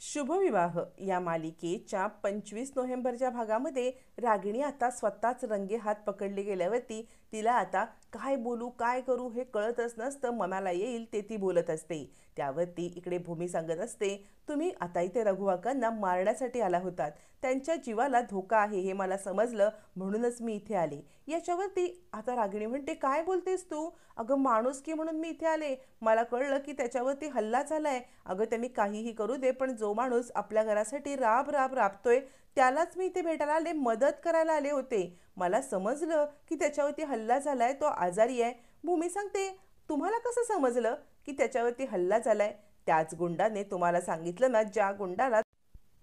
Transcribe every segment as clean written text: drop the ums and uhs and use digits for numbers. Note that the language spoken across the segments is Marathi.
शुभविवाह या मालिकेच्या 25 नोव्हेंबरच्या भागामध्ये रागिणी आता स्वतःच रंगे हात पकडले गेल्यावरती तिला आता काय बोलू काय करू हे कळतच नसतं. मनाला येईल ते ती बोलत असते. त्यावरती इकडे भूमी सांगत असते, तुम्ही आता इथे रघुवाकांना मारण्यासाठी आला होतात. त्यांच्या जीवाला धोका आहे हे मला समजलं, म्हणूनच मी इथे आले. याच्यावरती आता रागिणी म्हणते, काय बोलतेस तू? अगं माणुसकी म्हणून मी इथे आले. मला कळलं की त्याच्यावरती हल्ला झालाय. अगं त्यांनी काहीही करू दे, पण जो माणूस आपल्या घरासाठी राब राब राबतोय त्यालाच मी इथे भेटायला आले, मदत करायला आले होते. मला समजलं की त्याच्यावरती हल्ला झालाय, तो आजारी आहे. भूमी सांगते, तुम्हाला कसं समजलं की त्याच्यावरती हल्ला झालाय? त्याच गुंडाने तुम्हाला सांगितलं ना, ज्या गुंडाला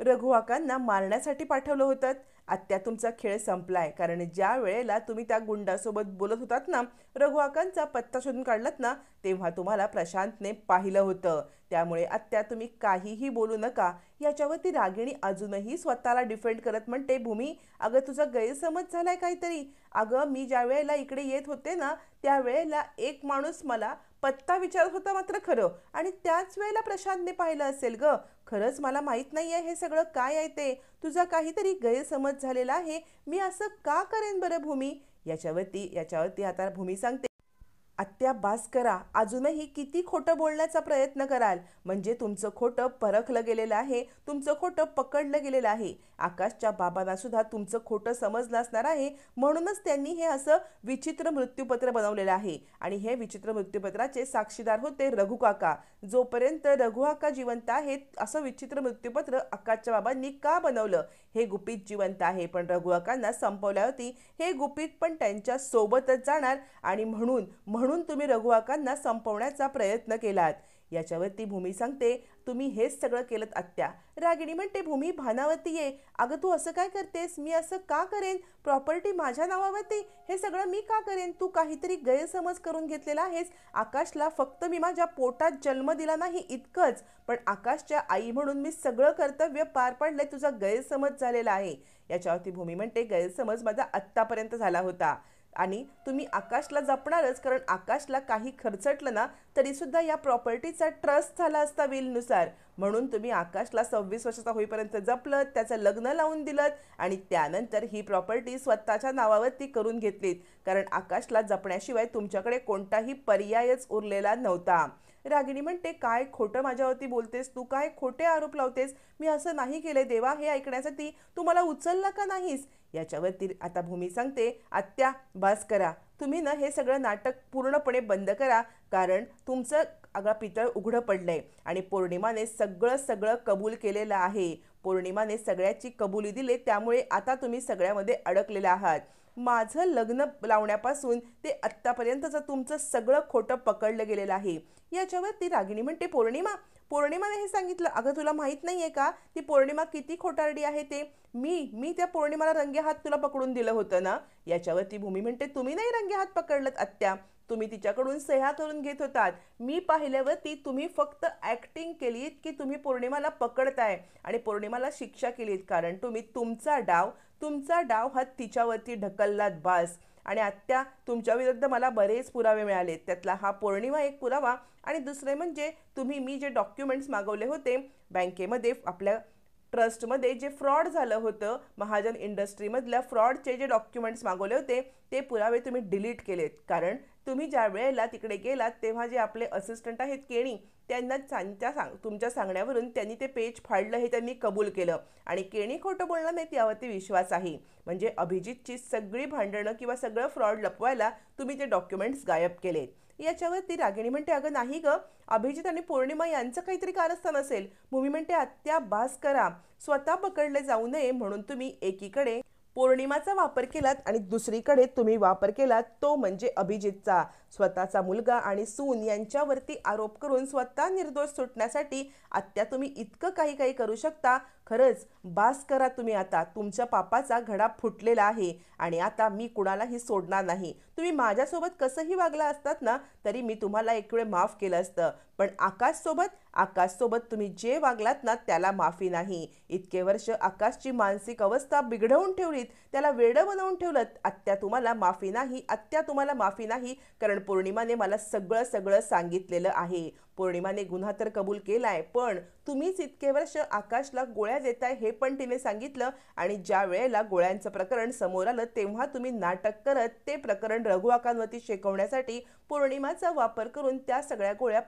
रघुवाकांना मारण्यासाठी पाठवलं होतं. आत्या तुमचा खेळ संपलाय, कारण ज्या वेळेला तुम्ही त्या गुंडासोबत बोलत होतात ना, रघुवाकांचा पत्ता शोधून काढलात ना, तेव्हा तुम्हाला प्रशांतने पाहिलं होतं. त्यामुळे आत्या तुम्ही काहीही बोलू नका. याच्यावरती रागिणी अजूनही स्वतःला डिफेंड करत म्हणते, भूमी अगं तुझा गैरसमज झालाय काहीतरी. अगं मी ज्या वेळेला इकडे येत होते ना, त्यावेळेला एक माणूस मला पत्ता विचारत होता मात्र खरं, आणि त्याच वेळेला प्रशांतने पाहिलं असेल ग. खरंच मला माहित नाहीये हे सगळं काय आहे ते. तुझा काहीतरी गैरसमज झालेला आहे. मी असं का करेन बरं भूमी? याच्यावरती आता भूमी सांगते, आत्या बास करा. अजूनही किती खोटं बोलण्याचा प्रयत्न कराल? म्हणजे तुमचं खोटं परखलं गेलेलं आहे, तुमचं खोटं पकडलं गेलेलं आहे. आकाशच्या बाबांना सुद्धा तुमचं खोटं समजलं असणार आहे, म्हणूनच त्यांनी हे असं विचित्र मृत्यूपत्र बनवलेलं आहे. आणि हे विचित्र मृत्यूपत्राचे साक्षीदार होते रघुकाका. जोपर्यंत रघुकाका जिवंत आहेत असं विचित्र मृत्यूपत्र आकाशच्या बाबांनी का बनवलं? हे गुपित जिवंत आहे, पण रघुकाकांना संपवल्यावरती हे गुपित पण त्यांच्या सोबतच जाणार. आणि म्हणून म्हणून तुम्ही रघुवाकांना संपवण्याचा प्रयत्न केलात. याच्यावरती भूमी सांगते, तुम्ही हेच सगळं केलं आत्या. रागिणी म्हणते, भूमी भानावरती ये. अगं तू असं काय करतेस? मी असं का करेन? प्रॉपर्टी माझ्या नावावरती, हे सगळं मी का करेन? तू काहीतरी गैरसमज करून घेतलेला आहेस. आकाशला फक्त मी माझ्या पोटात जन्म दिला नाही इतकंच, पण आकाशच्या आई म्हणून मी सगळं कर्तव्य पार पाडलंय. तुझा गैरसमज झालेला आहे. याच्यावरती भूमी म्हणते, गैरसमज माझा आत्तापर्यंत झाला होता, आणि तुम्ही आकाशला जपणारच, कारण आकाशला काही खर्चटलं ना तरी सुद्धा या प्रॉपर्टीचा ट्रस्ट झाला असता विलनुसार. म्हणून तुम्ही आकाशला 26 वर्षाचा होईपर्यंत जपलं, त्याचं लग्न लावून दिलं, आणि त्यानंतर ही प्रॉपर्टी स्वतःच्या नावावरती करून घेतलीत, कारण आकाशला जपण्याशिवाय तुमच्याकडे कोणताही पर्यायच उरलेला नव्हता. रागिणी म्हणते, काय खोटं माझ्यावरती बोलतेस तू? काय खोटे आरोप लावतेस? मी असं नाही केले देवा. हे ऐकण्यासाठी तू मला उचलला का नाहीस? याच्यावरती आता भूमी सांगते, आत्या बास करा. तुम्ही ना हे सगळं नाटक पूर्णपणे बंद करा, कारण तुमचं अगं पितळ उघडं पडलंय, आणि पौर्णिमाने सगळं सगळं कबूल केलेलं आहे. पौर्णिमाने सगळ्याची कबुली दिली, त्यामुळे आता तुम्ही सगळ्यामध्ये अडकलेले आहात. माझं लग्न लावण्यापासून ते आत्तापर्यंतचं तुमचं सगळं खोटं पकडलं गेलेलं आहे. याच्यावर ती रागिणी म्हणते, पौर्णिमाने हे सांगितलं. अगं तुला माहित नाहीये का ती पौर्णिमा किती खोटारडी आहे ते? मी त्या पौर्णिमाला रंगे हात तुला पकडून दिलं होतं ना? याच्यावरती भूमी म्हणते, तुम्ही नाही रंगे हात पकडलत आत्या, तुम्ही तिच्याकडून सह्या करून घेत होतात. मी पाहिल्यावरती तुम्ही फक्त ऍक्टिंग केलीत की तुम्ही पौर्णिमाला पकडताय आणि पौर्णिमाला शिक्षा केलीत, कारण तुम्ही तुमचा डाव हा तिच्यावरती ढकललात बास. आणि आत्या, तुमच्या विरुद्ध मला बरेच पुरावे मिळाले, त्यातला हा पौर्णिमा एक पुरावा. आणि दुसरे म्हणजे मी जे डॉक्युमेंट्स मागवले होते बँकेमध्ये, आपल्या ट्रस्टमध्ये जे फ्रॉड झालं होतं, महाजन इंडस्ट्रीमधल्या फ्रॉडचे जे डॉक्युमेंट्स मागवले होते ते पुरावे तुम्ही डिलीट केलेत. कारण तुम्ही ज्या वेळेला तिकडे गेलात तेव्हा जे आपले असिस्टंट आहेत केणी, त्यांना तुमच्या सांगण्यावरून त्यांनी ते पेज फाडलं हे त्यांनी कबूल केलं, आणि केणी खोटं बोलणार नाहीत यावरती विश्वास आहे. म्हणजे अभिजितची सगळी भांडणं किंवा सगळं फ्रॉड लपवायला तुम्ही ते डॉक्युमेंट्स गायब केलेत. याच्यावरती रागिणी म्हणते, अगं नाही ग, अभिजित आणि पौर्णिमा यांचं काहीतरी कारस्थान असेल. भूमी म्हणते, आत्या बास करा. स्वतः पकडले जाऊ नये म्हणून तुम्ही एकीकडे पौर्णिमाचा वापर केलात आणि दुसरीकडे तुम्ही वापर केलात तो म्हणजे अभिजितचा. स्वतःचा मुलगा आणि सून यांच्यावरती आरोप करून स्वतः निर्दोष सुटण्यासाठी आत्या तुम्ही इतकं काही काही करू शकता. खरंच बास करा तुम्ही आता. तुमच्या पापाचा घडा फुटलेला आहे, आणि आता मी कुणालाही सोडणार नाही. तुम्ही माझ्यासोबत कसंही वागला असतात ना तरी मी तुम्हाला एक वेळ माफ केलं असतं, पण आकाशसोबत तुम्ही जे वागलात ना त्याला माफी नाही. इतके वर्ष आकाशची मानसिक अवस्था बिघडवून ठेवलीत, त्याला वेडं बनवून ठेवलं. आत्या तुम्हाला माफी नाही, आत्या तुम्हाला माफी नाही, कारण पौर्णिमाने मला सगळं सगळं सांगितलेलं आहे. पौर्णिमाने गुन्हा तर कबूल केलाय, पण तुम्हीच इतके वर्ष आकाशला गोळ्या देताय हे पण तिने सांगितलं. आणि ज्या वेळेला गोळ्यांचं प्रकरण समोर आलं तेव्हा तुम्ही नाटक करत ते प्रकरण रघुआकांवरती शेकवण्यासाठी पौर्णिमाचा वापर करून त्या सगळ्या गोळ्या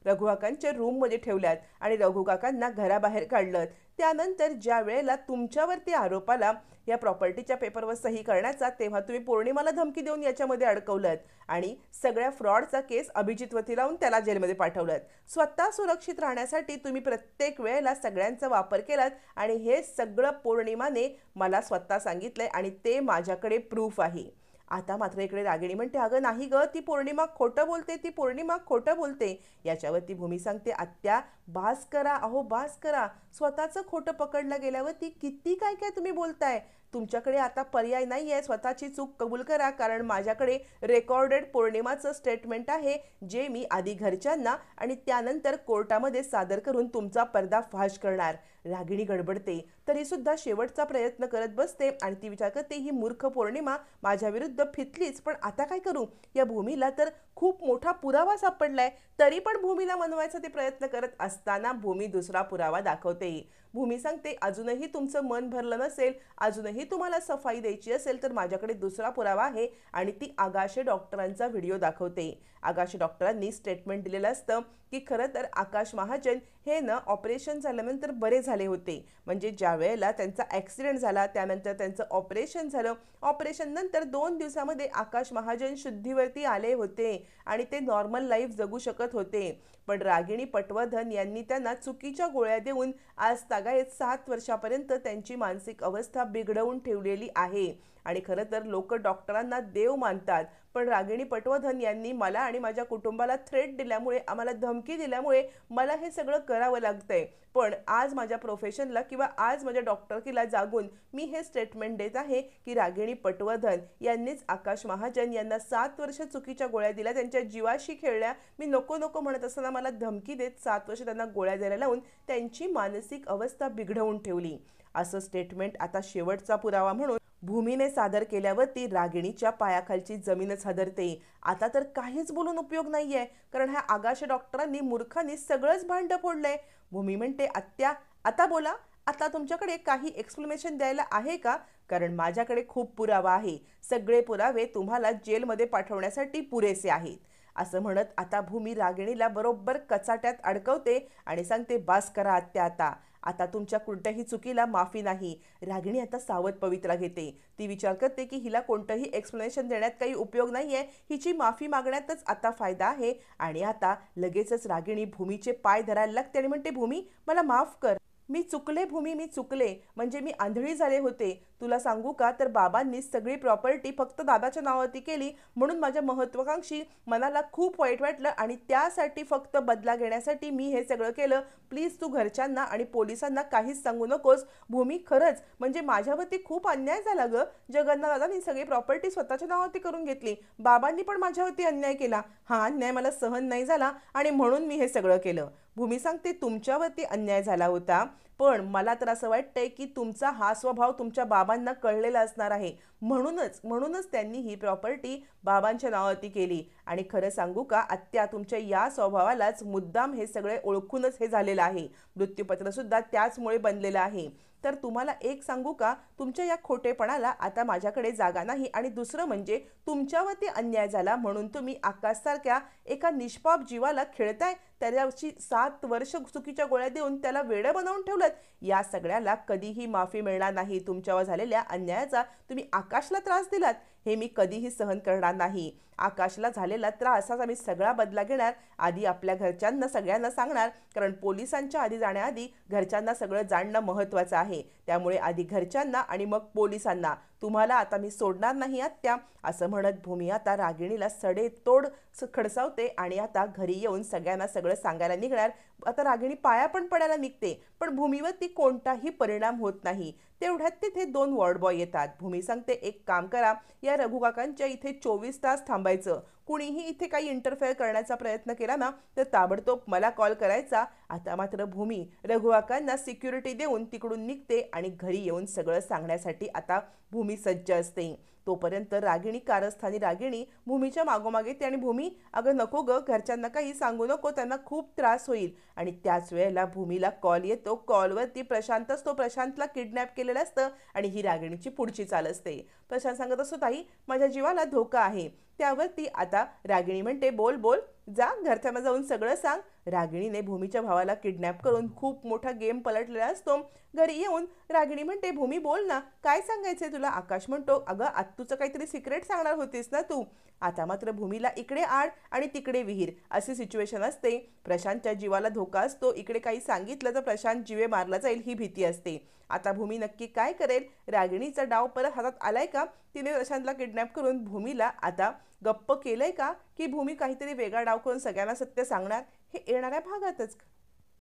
रघुकाकांच्या रूममध्ये ठेवल्यात आणि रघुकाकांना घराबाहेर काढलं. त्यानंतर ज्या वेळेला तुमच्यावरती आरोप आला या प्रॉपर्टीच्या पेपरवर सही करण्याचा, तेव्हा तुम्ही पौर्णिमाला धमकी देऊन याच्यामध्ये अडकवलं आणि सगळ्या फ्रॉडचा केस अभिजितवरती लावून त्याला जेलमध्ये पाठवलं. स्वतः सुरक्षित राहण्यासाठी तुम्ही प्रत्येक वेळेला सगळ्यांचा वापर केलात आणि हे सगळं पौर्णिमाने मला स्वतः सांगितलंय आणि ते माझ्याकडे प्रूफ आहे. आता मात्र इकडे रागिणी म्हणते, अगं नाही ग, ती पौर्णिमा खोटं बोलते, ती पौर्णिमा खोटं बोलते. याच्यावरती भूमी सांगते, आत्या बास करा, अहो बास करा. स्वतःचं खोटं पकडलं गेल्यावरती किती काय काय तुम्ही बोलताय. तुमच्याकडे आता पर्याय नाही आहे, स्वतःची चूक कबूल करा, कारण माझ्याकडे रेकॉर्डेड पौर्णिमाचं स्टेटमेंट आहे जे मी आधी घरच्यांना आणि त्यानंतर कोर्टामध्ये सादर करून तुमचा पर्दाफाश करणार. रागिणी गडबडते, तरीसुद्धा शेवटचा प्रयत्न करत बसते आणि ती विचार करते, ही मूर्ख पौर्णिमा माझ्या विरुद्ध फितलीच, पण आता काय करू. या भूमीला तर खूप मोठा पुरावा सापडलाय, तरी पण भूमीला मनवायचा ते प्रयत्न करत असताना भूमी दुसरा पुरावा दाखवते. भूमी सांगते, अजूनही तुमचं मन भरलं नसेल, अजूनही तुम्हाला सफाई द्यायची असेल तर माझ्याकडे दुसरा पुरावा आहे आणि ती आगाशे डॉक्टरांचा व्हिडिओ दाखवते. आगाशे डॉक्टरांनी स्टेटमेंट दिलेलं असतं की खरं तर आकाश महाजन हे ना ऑपरेशन झाल्यानंतर बरे झाले होते. म्हणजे ज्या वेळेला त्यांचा ॲक्सिडेंट झाला त्यानंतर त्यांचं ऑपरेशन झालं, ऑपरेशन नंतर 2 दिवसामध्ये आकाश महाजन शुद्धीवरती आले होते आणि ते नॉर्मल लाईफ जगू शकत होते. पण रागिणी पटवर्धन यांनी त्यांना चुकीच्या गोळ्या देऊन आज तागायत 7 वर्षापर्यंत त्यांची मानसिक अवस्था बिघडवून ठेवलेली आहे. आणि खरं तर लोक डॉक्टरांना देव मानतात, पण रागिणी पटवर्धन यांनी मला आणि माझ्या कुटुंबाला थ्रेट दिल्यामुळे, आम्हाला धमकी दिल्यामुळे मला हे सगळं करावं लागतंय. पण आज माझ्या प्रोफेशनला किंवा आज माझ्या डॉक्टरकीला जागून मी हे स्टेटमेंट देत आहे की रागिणी पटवर्धन यांनीच आकाश महाजन यांना 7 वर्ष चुकीच्या गोळ्या दिल्या, त्यांच्या जीवाशी खेळल्या. मी नको नको म्हणत असताना मला धमकी देत 7 वर्ष त्यांना गोळ्या द्यायला लावून त्यांची मानसिक अवस्था बिघडवून ठेवली. असं स्टेटमेंट आता शेवटचा पुरावा म्हणून भूमीने सादर केल्यावरती रागिणीच्या पायाखालची जमीनच हादरते. आता तर काहीच बोलून उपयोग नाहीये, कारण ह्या आगाशे डॉक्टरांनी मूर्खांनी सगळंच भांडं फोडलंय. भूमी म्हणते, आत्या आता बोला, आता तुमच्याकडे काही एक्सप्लेनेशन द्यायला आहे का, कारण माझ्याकडे खूप पुरावा आहे, सगळे पुरावे तुम्हाला जेलमध्ये पाठवण्यासाठी पुरेसे आहेत. असं म्हणत आता भूमी रागिणीला बरोबर कचाट्यात अडकवते आणि सांगते, बास करा आत्या, आता तुमच्या कोणत्याही चुकीला माफी नाही. रागिणी आता सावध पवित्रा घेते. ती विचार करते की हिला कोणतंही एक्सप्लेनेशन देण्यात काही उपयोग नाहीये, हिची माफी मागण्यातच आता फायदा आहे. आणि आता लगेचच रागिणी भूमीचे पाय धरायला लागते आणि म्हणते, भूमी मला माफ कर, मी चुकले भूमी, मी चुकले, म्हणजे मी आंधळी झाले होते. तुला सांगू का, तर बाबांनी सगळी प्रॉपर्टी फक्त दादाच्या नावावरती केली म्हणून माझ्या महत्त्वाकांक्षी मनाला खूप वाईट वाटलं आणि त्यासाठी फक्त बदला घेण्यासाठी मी हे सगळं केलं. प्लीज तू घरच्यांना आणि पोलिसांना काहीच सांगू नकोस. भूमी खरंच म्हणजे माझ्यावरती खूप अन्याय झाला ग. जगन्नाथ दादांनी सगळी प्रॉपर्टी स्वतःच्या नावावरती करून घेतली, बाबांनी पण माझ्यावरती अन्याय केला. हा अन्याय मला सहन नाही झाला आणि म्हणून मी हे सगळं केलं. भूमी सांगते, तुमच्यावरती अन्याय झाला होता, पण मला तर असं वाटतंय की तुमचा हा स्वभाव तुमच्या बाबांना कळलेला असणार आहे, म्हणूनच त्यांनी ही प्रॉपर्टी बाबांच्या नावावरती केली. आणि खरं सांगू का आत्या, तुमच्या या स्वभावालाच मुद्दाम हे सगळे ओळखूनच हे झालेलं आहे. मृत्यूपत्र सुद्धा त्याचमुळे बनलेलं आहे. तर तुम्हाला एक सांगू का, तुमच्या या खोटेपणाला आता माझ्याकडे जागा नाही. आणि दुसरं म्हणजे तुमच्यावरती अन्याय झाला म्हणून तुम्ही आकाशसारख्या एका निष्पाप जीवाला खेळताय, त्याच्यावरची 7 वर्ष चुकीच्या गोळ्या देऊन त्याला वेडं बनवून ठेवलं. या सगळ्याला कधीही माफी मिळणार नाही. तुमच्यावर झालेल्या अन्यायाचा तुम्ही आकाशला त्रास दिलात, हे मी कधीही सहन करणार नाही. आकाशला झालेला त्रासाचा मी सगळा बदला घेणार. आधी आपल्या घरच्यांना सगळ्यांना सांगणार, कारण पोलिसांच्या आधी जाण्याआधी घरच्यांना सगळं जाणणं महत्त्वाचं आहे. त्यामुळे आधी घरच्यांना आणि मग पोलिसांना तुम्हाला आता मी सोडणार नाही आत्या, असं म्हणत भूमी आता रागिणीला सडेतोड खडसावते आणि आता घरी येऊन सगळ्यांना सगळं सांगायला निघणार. आता रागिणी पाया पण पडायला निघते, पण भूमीवरती कोणताही परिणाम होत नाही. तेवढ्यात तिथे 2 वॉर्ड बॉय येतात. भूमी सांगते, एक काम करा, या रघु काकांच्या इथे 24 तास थांबायचं. कुणीही इथे काही इंटरफेअर करण्याचा प्रयत्न केला ना तर ताबडतोब मला कॉल करायचा. आता मात्र भूमी रघु काकांना सिक्युरिटी देऊन तिकडून निघते आणि घरी येऊन सगळं सांगण्यासाठी आता भूमी सज्ज असते. तोपर्यंत रागिणी कारस्थानी रागिणी भूमीच्या मागोमाग येते आणि भूमी, अगं नको ग, घरच्यांना काही सांगू नको, त्यांना खूप त्रास होईल. आणि त्याच वेळेला भूमीला कॉल येतो. कॉलवरती प्रशांत असतो. प्रशांतला किडनॅप केलेलं असतं आणि ही रागिणीची पुढची चाल असते. प्रशांत सांगत असतो, ताई माझ्या जीवाला धोका आहे. त्यावरती आता रागिणी म्हणते, बोल बोल, जा घरच्यांना जाऊन सगळं सांग. रागिणीने भूमीच्या भावाला किडनॅप करून खूप मोठा गेम पलटलेला असतो. घरी येऊन रागिणी म्हणते, भूमी बोल ना, काय सांगायचंय तुला. आकाश म्हणतो, अगं आत्तूचं काहीतरी सिक्रेट सांगणार होतीस ना तू. आता मात्र भूमीला इकडे आड आणि तिकडे विहीर अशी सिच्युएशन असते. प्रशांतच्या जीवाला धोका असतो. इकडे काही सांगितलं तर प्रशांत जीवे मारला जाईल ही भीती असते. आता भूमी नक्की काय करेल. रागिणीचा डाव परत हातात आलाय का. तिने प्रशांतला किडनॅप करून भूमीला आता गप्प केलंय का, की भूमी काहीतरी वेगळा डाव करून सगळ्यांना सत्य सांगणार, हे येणाऱ्या भागातच